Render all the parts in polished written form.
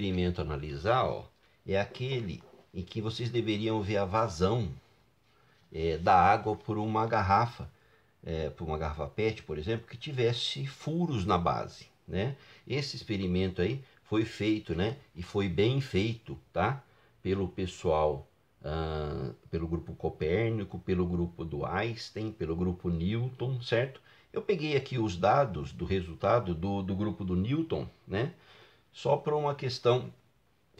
experimento a analisar, ó, é aquele em que vocês deveriam ver a vazão da água por uma garrafa, por uma garrafa PET, por exemplo, que tivesse furos na base, né? Esse experimento aí foi feito, né? E foi bem feito, tá? Pelo pessoal, pelo grupo Copérnico, pelo grupo do Einstein, pelo grupo Newton, certo? Eu peguei aqui os dados do resultado do grupo do Newton, né? Só para uma questão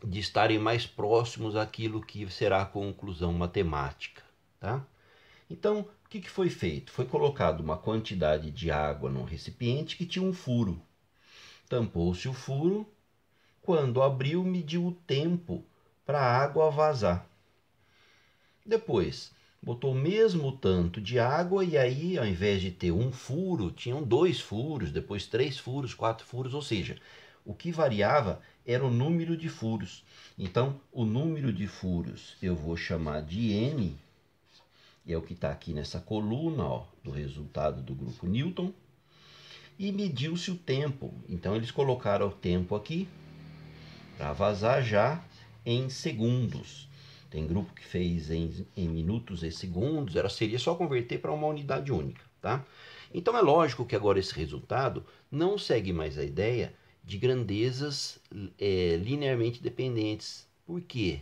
de estarem mais próximos àquilo que será a conclusão matemática, tá? Então, o que foi feito? Foi colocado uma quantidade de água num recipiente que tinha um furo. Tampou-se o furo, quando abriu, mediu o tempo para a água vazar. Depois, botou o mesmo tanto de água e aí, ao invés de ter um furo, tinham 2 furos, depois 3 furos, 4 furos, ou seja, o que variava era o número de furos. Então, o número de furos eu vou chamar de N, é o que está aqui nessa coluna, ó, do resultado do grupo Newton, e mediu-se o tempo. Então, eles colocaram o tempo aqui para vazar já em segundos. Tem grupo que fez em minutos e segundos, seria só converter para uma unidade única, tá? Então é lógico que agora esse resultado não segue mais a ideia de grandezas linearmente dependentes. Por quê?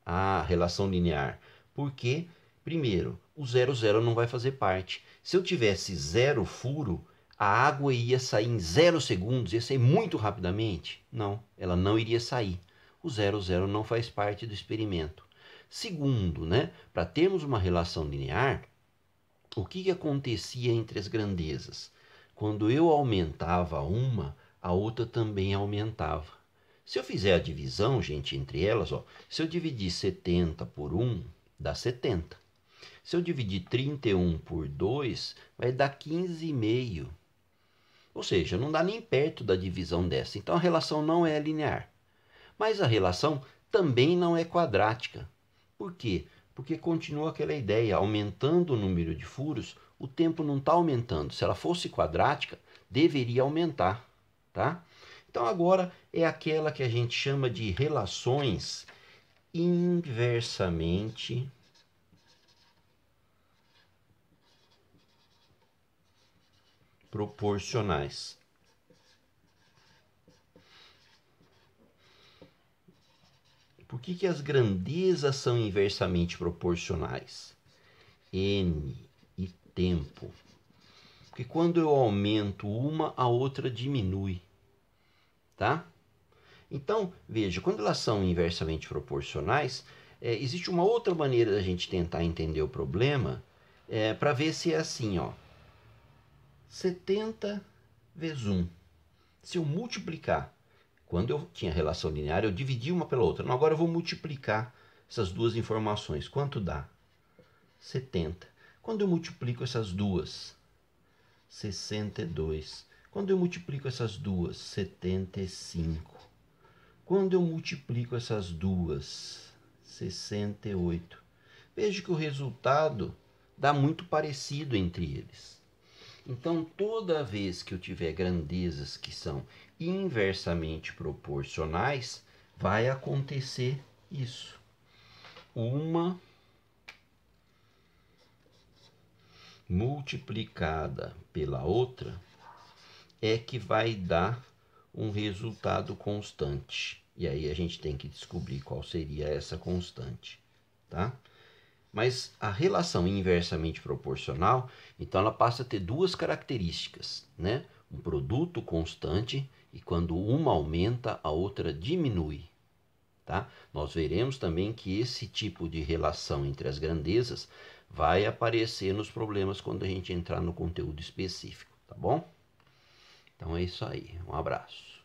A relação linear. Porque, primeiro, o 0,0 não vai fazer parte. Se eu tivesse 0 furo, a água ia sair em 0 segundos, ia sair muito rapidamente? Não, ela não iria sair. O 0,0 não faz parte do experimento. Segundo, né, para termos uma relação linear, o que acontecia entre as grandezas? Quando eu aumentava uma, a outra também aumentava. Se eu fizer a divisão, gente, entre elas, ó, se eu dividir 70 por 1, dá 70. Se eu dividir 31 por 2, vai dar 15,5. Ou seja, não dá nem perto da divisão dessa. Então a relação não é linear. Mas a relação também não é quadrática. Por quê? Porque continua aquela ideia, aumentando o número de furos, o tempo não está aumentando. Se ela fosse quadrática, deveria aumentar, tá? Então agora é aquela que a gente chama de relações inversamente proporcionais. Por que as grandezas são inversamente proporcionais? N e tempo. Porque quando eu aumento uma, a outra diminui, tá? Então, veja, quando elas são inversamente proporcionais, existe uma outra maneira da gente tentar entender o problema, para ver se é assim, ó. 70 vezes 1. Se eu multiplicar, quando eu tinha relação linear, eu dividi uma pela outra. Não, agora eu vou multiplicar essas duas informações. Quanto dá? 70. Quando eu multiplico essas duas, 62. Quando eu multiplico essas duas, 75. Quando eu multiplico essas duas, 68. Veja que o resultado dá muito parecido entre eles. Então, toda vez que eu tiver grandezas que são inversamente proporcionais, vai acontecer isso. Uma multiplicada pela outra é que vai dar um resultado constante. E aí a gente tem que descobrir qual seria essa constante, tá? Mas a relação inversamente proporcional, então ela passa a ter duas características, né? Um produto constante e quando uma aumenta, a outra diminui, tá? Nós veremos também que esse tipo de relação entre as grandezas vai aparecer nos problemas quando a gente entrar no conteúdo específico, tá bom? Então é isso aí, um abraço.